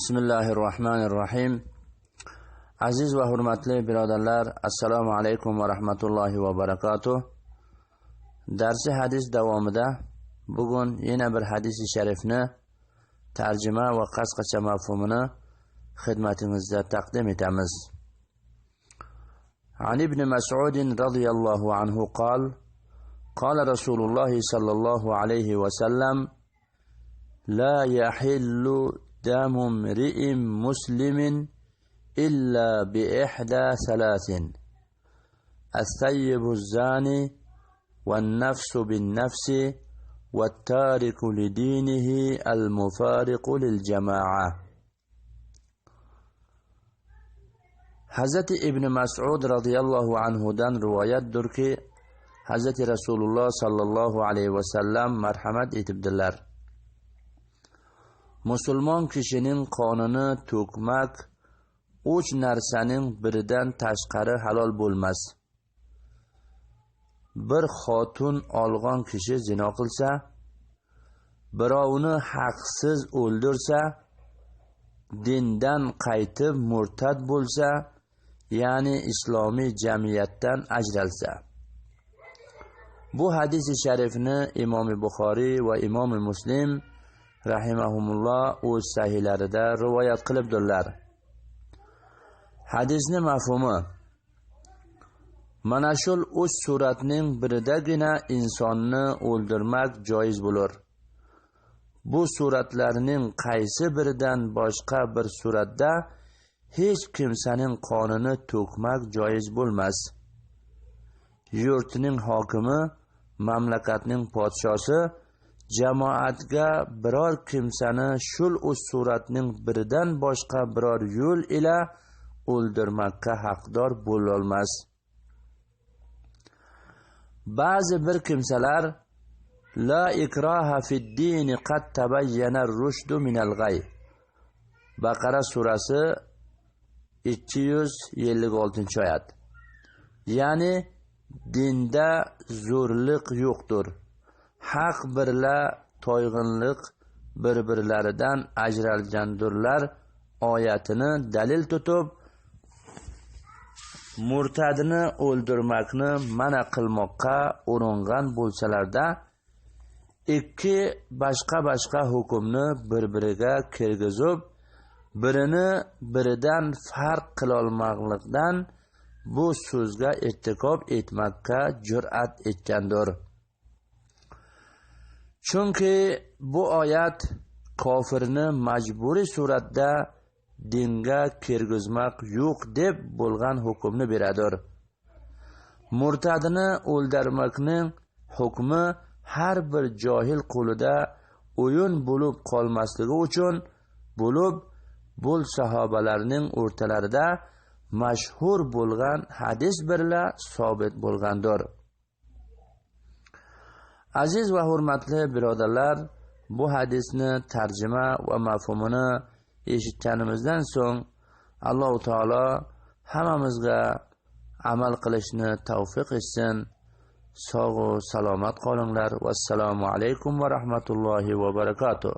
Bismillahirrahmanirrahim. Aziz va hurmatli birodarlar, assalomu alaykum va rahmatullohi va barakatuh. Darsi hadis davomida bugun yana bir hadisi sharifni tarjima va qisqacha mafhumini xizmatingizda taqdim etamiz. An ibn Mas'ud radhiyallohu anhu qala qala Rasululloh sallallohu alayhi va sallam la yahillu دم امرئ مسلم إلا بإحدى ثلاث الثيب الزاني والنفس بالنفس والتارك لدينه المفارق للجماعة. Hazreti İbn Mas'ud radıyallahu anhudan rivayetdir ki Hazreti Resulullah sallallahu aleyhi ve sellem merhamet etibdiler. Musulmon kishining qonini to'kmak 3 narsaning biridan tashqari halol bo'lmas. Bir xotun olgan kishi zino qilsa, birovni haqsiz o'ldirsa, dindan qaytib murtad bo'lsa, ya'ni islomiy jamiyatdan ajralsa. Bu hadisi sharifni Imom Buxoriy va Imom Muslim rahimahumulloh o'z sahihlarida rivoyat qilibdilar. Hadisning mafhumi: mana shu 3 suratning biridagina insonni o'ldirmak joiz bo'lar. Bu suratlarning qaysi biridan boshqa bir suratda hech kimsaning qonini to'kmak joiz bo'lmas. Yurtning hokimi, mamlakatning podshosi jamoatga biror kimsani shul suratning biridan boshqa biror yo'l ila o'ldirmakka haqdor bo'lolmas. Ba'zi bir kimsalar la ikraha fid din qad tabayyana ar-rushdu min al-g'ay. Baqara surasi 256-oyat. Ya'ni dinda zo'rlik yo'qdir. Haq birla toyg'inlik bir-birlaridan ajralgandirlar oyatini dalil tutib, murtadni o'ldirmakni mana qilmoqqa uringan bo'lsalarda, ikki boshqa hukmni bir-biriga kirgizib, birini biridan farq qilolmaslikdan bu so'zga irtikob etmakka jur'at etgandir. Chunki bu oyat kofirni majburiy suratda dinga kirgizmak yo'q deb bo'lgan hukmni beradir. Murtadni o'ldirmakning hukmi har bir johil qo'lida o'yin bo'lib qolmasligi uchun bo'lib, bu sahobalarning o'rtalarida mashhur bo'lgan hadis birla sobit bo'lgandir. Aziz va hurmatli birodarlar, bu hadisni tarjima va mafhumini eshitganimizdan so'ng Alloh taolo hammamizga amal qilishni tavfiq etsin. Sog' va salomat qolinglar. Vassalomu alaykum va rahmatullohi va barakatuh.